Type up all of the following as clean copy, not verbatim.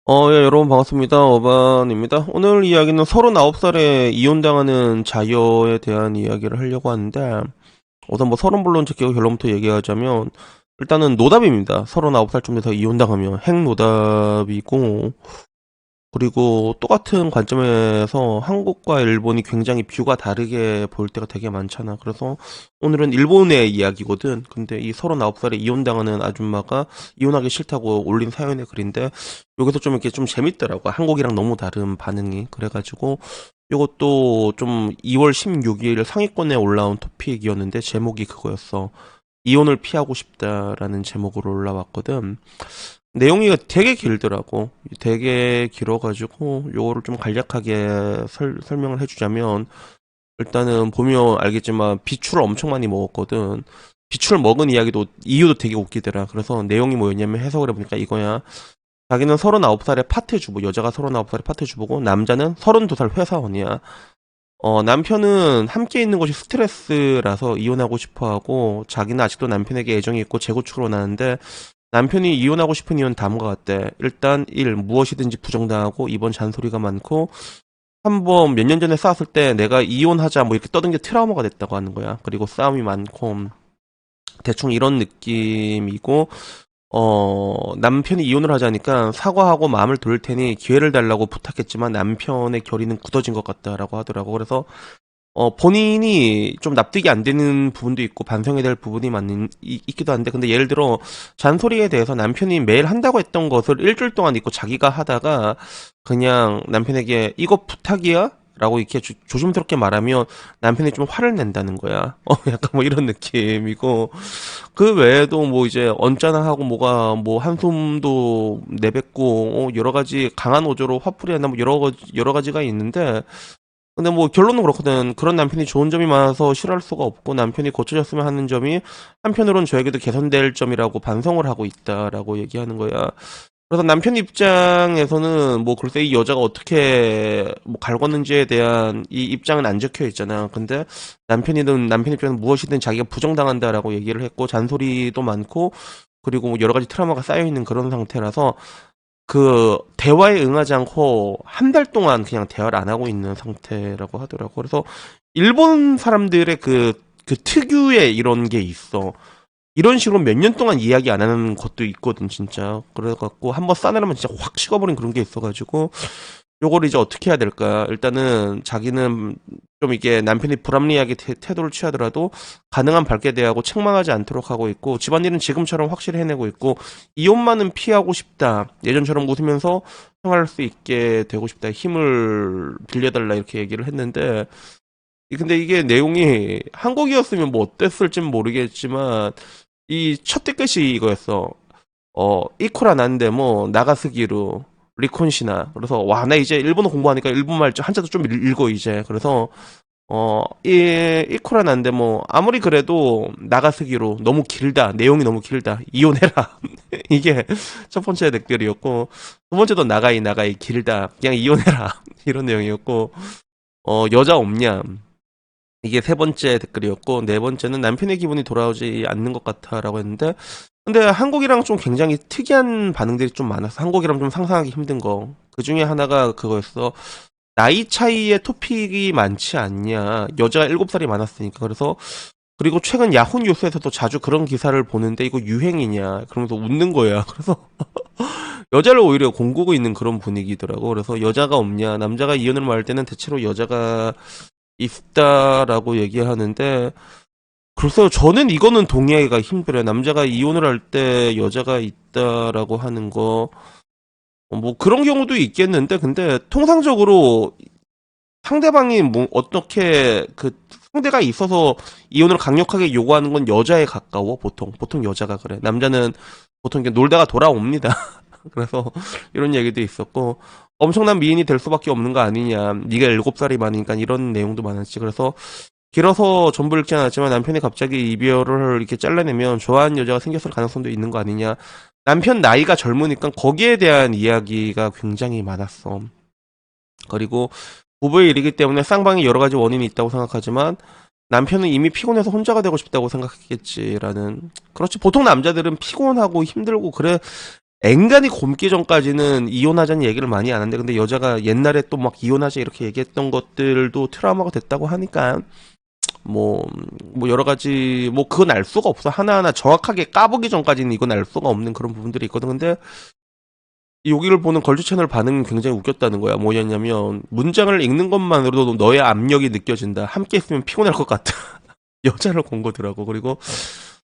예, 여러분 반갑습니다. 어반입니다. 오늘 이야기는 39살에 이혼당하는 자녀에 대한 이야기를 하려고 하는데, 우선 뭐 서른불론 제끼고 결론부터 얘기하자면, 일단은 노답입니다. 39살쯤 돼서 이혼당하면 핵노답이고, 그리고 똑같은 관점에서 한국과 일본이 굉장히 뷰가 다르게 보일 때가 되게 많잖아. 그래서 오늘은 일본의 이야기거든. 근데 이 39살에 이혼당하는 아줌마가 이혼하기 싫다고 올린 사연의 글인데, 여기서 좀 이렇게 좀 재밌더라고. 한국이랑 너무 다른 반응이. 그래가지고 이것도 좀 2월 16일 상위권에 올라온 토픽이었는데, 제목이 그거였어. 이혼을 피하고 싶다라는 제목으로 올라왔거든. 내용이 되게 길더라고. 되게 길어가지고 요거를 좀 간략하게 설명을 해주자면, 일단은 보면 알겠지만 비추를 엄청 많이 먹었거든. 비추를 먹은 이유도 되게 웃기더라. 그래서 내용이 뭐였냐면, 해석을 해보니까 이거야. 자기는 39살의 파트주부, 여자가 39살의 파트주부고 남자는 32살 회사원이야. 남편은 함께 있는 것이 스트레스라서 이혼하고 싶어 하고, 자기는 아직도 남편에게 애정이 있고 재고축을 원하는데, 남편이 이혼하고 싶은 이유는 다음과 같대. 일단 1. 무엇이든지 부정당하고, 2번 잔소리가 많고, 3번 몇 년 전에 싸웠을 때 내가 이혼하자 뭐 이렇게 떠든 게 트라우마가 됐다고 하는 거야. 그리고 싸움이 많고, 대충 이런 느낌이고, 남편이 이혼을 하자니까 사과하고 마음을 돌릴 테니 기회를 달라고 부탁했지만 남편의 결의는 굳어진 것 같다라고 하더라고. 그래서 본인이 좀 납득이 안 되는 부분도 있고 반성해야 될 부분이 있기도 한데, 근데 예를 들어 잔소리에 대해서 남편이 매일 한다고 했던 것을 일주일 동안 잊고 자기가 하다가 그냥 남편에게 이거 부탁이야? 라고 이렇게 조심스럽게 말하면 남편이 좀 화를 낸다는 거야. 약간 뭐 이런 느낌이고, 그 외에도 뭐 이제 언짢아 하고 뭐가 뭐 한숨도 내뱉고, 여러 가지 강한 어조로 화풀이 한다 뭐 여러 가지가 있는데, 근데 뭐 결론은 그렇거든. 그런 남편이 좋은 점이 많아서 싫어할 수가 없고, 남편이 고쳐졌으면 하는 점이 한편으로는 저에게도 개선될 점이라고 반성을 하고 있다라고 얘기하는 거야. 그래서 남편 입장에서는 뭐 글쎄 이 여자가 어떻게 뭐 갈궜는지에 대한 이 입장은 안 적혀 있잖아. 근데 남편 입장에서는 무엇이든 자기가 부정당한다라고 얘기를 했고, 잔소리도 많고, 그리고 뭐 여러 가지 트라우마가 쌓여 있는 그런 상태라서 그 대화에 응하지 않고 한 달 동안 그냥 대화를 안 하고 있는 상태라고 하더라고. 그래서 일본 사람들의 그 특유의 이런 게 있어. 이런 식으로 몇 년 동안 이야기 안 하는 것도 있거든, 진짜. 그래갖고 한번 싸내려면 진짜 확 식어버린 그런 게 있어가지고, 요거를 이제 어떻게 해야 될까? 일단은 자기는 좀 이게 남편이 불합리하게 태도를 취하더라도 가능한 밝게 대하고 책망하지 않도록 하고 있고, 집안일은 지금처럼 확실히 해내고 있고, 이혼만은 피하고 싶다. 예전처럼 웃으면서 생활할 수 있게 되고 싶다. 힘을 빌려달라 이렇게 얘기를 했는데, 근데 이게 내용이 한국이었으면 뭐 어땠을진 모르겠지만, 이 첫 댓글이 이거였어. 이쿠라 난데 뭐 나가스기로 리콘시나. 그래서 와, 나 이제 일본어 공부하니까 일본말 한자도 좀 읽어 이제. 그래서 이 이쿠라 난데 뭐 아무리 그래도 나가스기로 너무 길다. 내용이 너무 길다. 이혼해라. 이게 첫 번째 댓글이었고, 두 번째도 나가이 길다. 그냥 이혼해라. 이런 내용이었고, 여자 없냐. 이게 세 번째 댓글이었고, 네 번째는 남편의 기분이 돌아오지 않는 것 같아라고 했는데, 근데 한국이랑 좀 굉장히 특이한 반응들이 좀 많아서 한국이랑 좀 상상하기 힘든 거. 그 중에 하나가 그거였어. 나이 차이의 토픽이 많지 않냐. 여자가 7살이 많았으니까. 그래서, 그리고 최근 야후 뉴스에서도 자주 그런 기사를 보는데 이거 유행이냐. 그러면서 웃는 거야. 그래서 여자를 오히려 공구고 있는 그런 분위기더라고. 그래서 여자가 없냐. 남자가 이혼을 말할 때는 대체로 여자가 있다라고 얘기하는데, 글쎄요, 저는 이거는 동의하기가 힘들어요. 남자가 이혼을 할 때 여자가 있다라고 하는 거, 뭐 그런 경우도 있겠는데, 근데 통상적으로 상대방이 뭐 어떻게 상대가 있어서 이혼을 강력하게 요구하는 건 여자에 가까워, 보통 여자가 그래. 남자는 보통 이렇게 놀다가 돌아옵니다. 그래서 이런 얘기도 있었고, 엄청난 미인이 될 수밖에 없는 거 아니냐. 네가 7살이 많으니까 이런 내용도 많았지. 그래서 길어서 전부 읽지 않았지만 남편이 갑자기 이별을 이렇게 잘라내면 좋아하는 여자가 생겼을 가능성도 있는 거 아니냐. 남편 나이가 젊으니까 거기에 대한 이야기가 굉장히 많았어. 그리고 부부의 일이기 때문에 쌍방이 여러 가지 원인이 있다고 생각하지만 남편은 이미 피곤해서 혼자가 되고 싶다고 생각했겠지라는. 그렇지, 보통 남자들은 피곤하고 힘들고 그래 앵간히 곪기 전까지는 이혼하자는 얘기를 많이 안 하는데, 근데 여자가 옛날에 또 막 이혼하자 이렇게 얘기했던 것들도 트라우마가 됐다고 하니까 뭐, 뭐 여러 가지 뭐 그건 알 수가 없어. 하나하나 정확하게 까보기 전까지는 이건 알 수가 없는 그런 부분들이 있거든. 근데 여기를 보는 걸즈 채널 반응이 굉장히 웃겼다는 거야. 뭐였냐면 문장을 읽는 것만으로도 너의 압력이 느껴진다. 함께 있으면 피곤할 것 같다. 여자를 본 거더라고. 그리고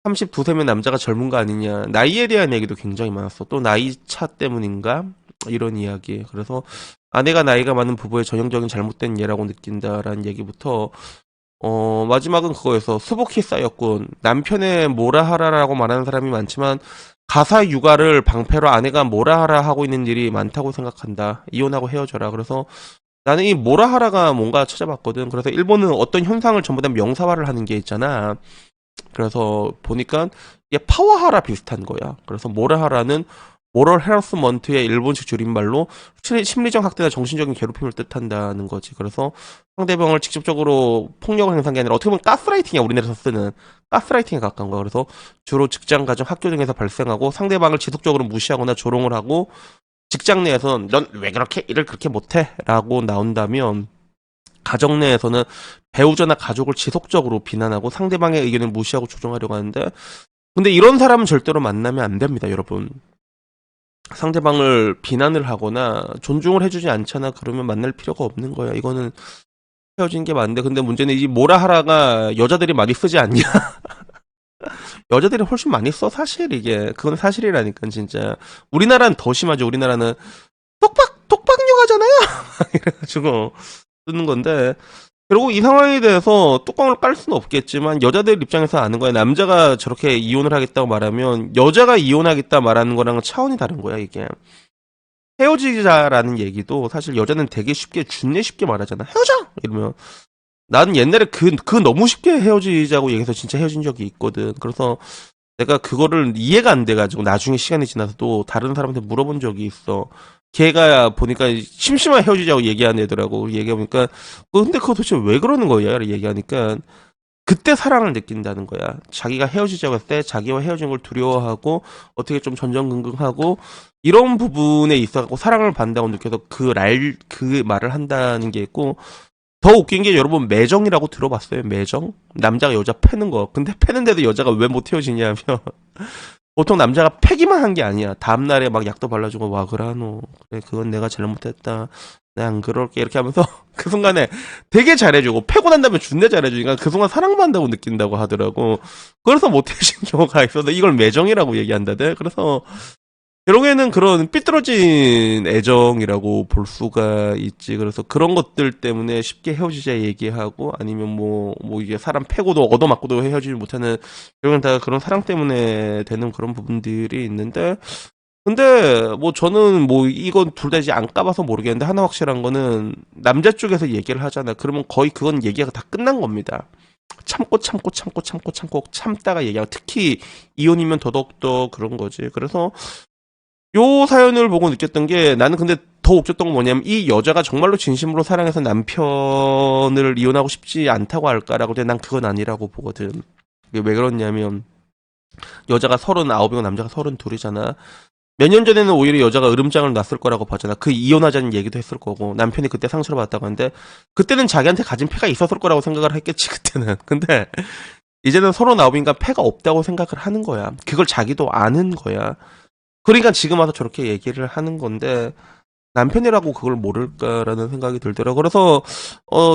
32세면 남자가 젊은 거 아니냐. 나이에 대한 얘기도 굉장히 많았어. 또 나이 차 때문인가? 이런 이야기. 그래서 아내가 나이가 많은 부부의 전형적인 잘못된 예라고 느낀다라는 얘기부터 마지막은 그거에서 수북히 쌓였군. 남편의 뭐라 하라라고 말하는 사람이 많지만 가사 육아를 방패로 아내가 뭐라 하라 하고 있는 일이 많다고 생각한다. 이혼하고 헤어져라. 그래서 나는 이 뭐라 하라가 뭔가 찾아봤거든. 그래서 일본은 어떤 현상을 전부 다 명사화를 하는 게 있잖아. 그래서 보니까 이게 파워하라 비슷한 거야. 그래서 뭐라 하라는 모럴 헤러스먼트의 일본식 줄임말로 심리적 학대나 정신적인 괴롭힘을 뜻한다는 거지. 그래서 상대방을 직접적으로 폭력을 행사한 게 아니라 어떻게 보면 가스라이팅이야. 우리나라에서 쓰는 가스라이팅에 가까운 거야. 그래서 주로 직장, 가정, 학교 등에서 발생하고 상대방을 지속적으로 무시하거나 조롱을 하고 직장 내에서는 넌 왜 그렇게 일을 그렇게 못해? 라고 나온다면 가정 내에서는 배우자나 가족을 지속적으로 비난하고 상대방의 의견을 무시하고 조종하려고 하는데, 근데 이런 사람은 절대로 만나면 안 됩니다, 여러분. 상대방을 비난을 하거나 존중을 해주지 않잖아. 그러면 만날 필요가 없는 거야. 이거는 헤어진 게 맞는데, 근데 문제는 이 뭐라 하라가 여자들이 많이 쓰지 않냐? 여자들이 훨씬 많이 써, 사실 이게. 그건 사실이라니까, 진짜. 우리나라는 더 심하죠. 우리나라는 똑박육아잖아요? 이래가지고 쓰는 건데, 그리고 이 상황에 대해서 뚜껑을 깔 수는 없겠지만 여자들 입장에서 아는 거야. 남자가 저렇게 이혼을 하겠다고 말하면 여자가 이혼하겠다 말하는 거랑은 차원이 다른 거야, 이게. 헤어지자라는 얘기도 사실 여자는 되게 쉽게 준내 쉽게 말하잖아. 헤어져! 이러면 나는 옛날에 그 너무 쉽게 헤어지자고 얘기해서 진짜 헤어진 적이 있거든. 그래서 내가 그거를 이해가 안 돼가지고 나중에 시간이 지나서도 다른 사람한테 물어본 적이 있어. 걔가 보니까 심심한 헤어지자고 얘기하는 애더라고. 얘기해보니까 근데 그거 도대체 왜 그러는 거야? 얘기하니까 그때 사랑을 느낀다는 거야. 자기가 헤어지자고 했을 때 자기와 헤어진 걸 두려워하고 어떻게 좀 전전긍긍하고 이런 부분에 있어서 사랑을 받는다고 느껴서 그 말을 한다는 게 있고, 더 웃긴 게 여러분 매정이라고 들어봤어요? 매정? 남자가 여자 패는 거. 근데 패는데도 여자가 왜 못 헤어지냐면 보통 남자가 패기만 한 게 아니야. 다음날에 막 약도 발라주고 와 그라노. 그래 그건 내가 잘못했다. 내가 안 그럴게 이렇게 하면서 그 순간에 되게 잘해주고 패고 난 다음에 준내 잘해주니까 그 순간 사랑받는다고 느낀다고 하더라고. 그래서 못 헤어진 경우가 있어서 이걸 매정이라고 얘기한다대. 그래서 결국에는 그런 삐뚤어진 애정이라고 볼 수가 있지. 그래서 그런 것들 때문에 쉽게 헤어지자 얘기하고 아니면 뭐 이게 사람 패고도 얻어맞고도 헤어지지 못하는 결국엔 다 그런 사랑 때문에 되는 그런 부분들이 있는데, 근데 뭐 저는 뭐 이건 둘 다 이제 안 까봐서 모르겠는데 하나 확실한 거는 남자 쪽에서 얘기를 하잖아. 그러면 거의 그건 얘기가 다 끝난 겁니다. 참고 참다가 얘기하고 특히 이혼이면 더더욱더 그런 거지. 그래서 요 사연을 보고 느꼈던 게 나는 근데 더 웃겼던 건 뭐냐면 이 여자가 정말로 진심으로 사랑해서 남편을 이혼하고 싶지 않다고 할까라고 근데 난 그건 아니라고 보거든. 이게 왜 그렇냐면 여자가 39이고 남자가 32이잖아. 몇 년 전에는 오히려 여자가 으름장을 놨을 거라고 봤잖아. 그 이혼하자는 얘기도 했을 거고 남편이 그때 상처를 받았다고 하는데 그때는 자기한테 가진 패가 있었을 거라고 생각을 했겠지 그때는. 근데 이제는 39인가 패가 없다고 생각을 하는 거야. 그걸 자기도 아는 거야. 그러니까 지금 와서 저렇게 얘기를 하는 건데 남편이라고 그걸 모를까라는 생각이 들더라고. 그래서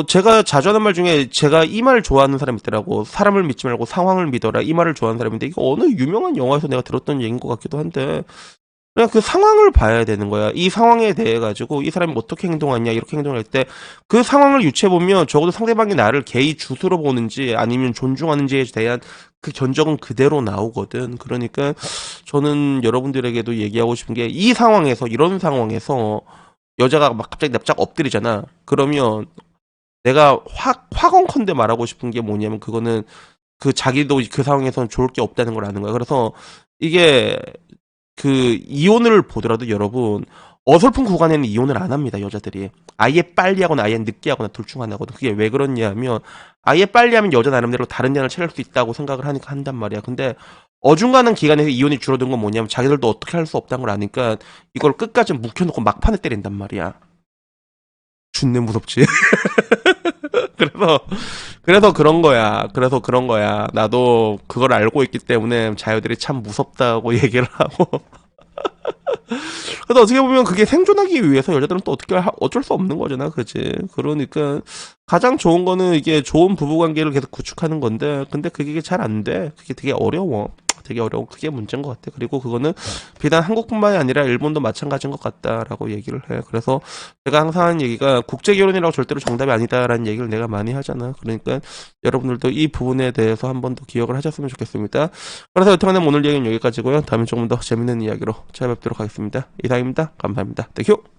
제가 자주 하는 말 중에 제가 이 말 좋아하는 사람이 있더라고. 사람을 믿지 말고 상황을 믿어라. 이 말을 좋아하는 사람인데 이거 어느 유명한 영화에서 내가 들었던 얘기인 것 같기도 한데 그냥 그 상황을 봐야 되는 거야. 이 상황에 대해 가지고 이 사람이 어떻게 행동하냐 이렇게 행동할 때 그 상황을 유추해 보면 적어도 상대방이 나를 개의 주수로 보는지 아니면 존중하는지에 대한 그 견적은 그대로 나오거든. 그러니까 저는 여러분들에게도 얘기하고 싶은 게 이 상황에서 이런 상황에서 여자가 막 갑자기 납작 엎드리잖아. 그러면 내가 확언컨대 말하고 싶은 게 뭐냐면 그거는 그 자기도 그 상황에서는 좋을 게 없다는 걸 아는 거야. 그래서 이게 그 이혼을 보더라도 여러분 어설픈 구간에는 이혼을 안 합니다. 여자들이 아예 빨리 하거나 아예 늦게 하거나 둘 중 하나거든. 그게 왜 그러냐면 아예 빨리 하면 여자 나름대로 다른 연을 찾을 수 있다고 생각을 하니까 한단 말이야. 근데 어중간한 기간에서 이혼이 줄어든 건 뭐냐면 자기들도 어떻게 할 수 없다는 걸 아니까 이걸 끝까지 묵혀놓고 막판에 때린단 말이야. 준내 무섭지. 그래서 그런 거야. 그래서 그런 거야. 나도 그걸 알고 있기 때문에 자유들이 참 무섭다고 얘기를 하고. 근데 어떻게 보면 그게 생존하기 위해서 여자들은 또 어쩔 수 없는 거잖아, 그지? 그러니까 가장 좋은 거는 이게 좋은 부부 관계를 계속 구축하는 건데, 근데 그게 잘 안 돼. 그게 되게 어려워. 되게 어려워. 그게 문제인 것 같아. 그리고 그거는 비단 한국뿐만이 아니라 일본도 마찬가지인 것 같다라고 얘기를 해. 그래서 제가 항상 하는 얘기가 국제 결혼이라고 절대로 정답이 아니다라는 얘기를 내가 많이 하잖아. 그러니까 여러분들도 이 부분에 대해서 한 번 더 기억을 하셨으면 좋겠습니다. 그래서 여튼간에 오늘 얘기는 여기까지고요. 다음에 조금 더 재밌는 이야기로 찾아뵙도록 하겠습니다. 이상입니다. 감사합니다. 땡큐.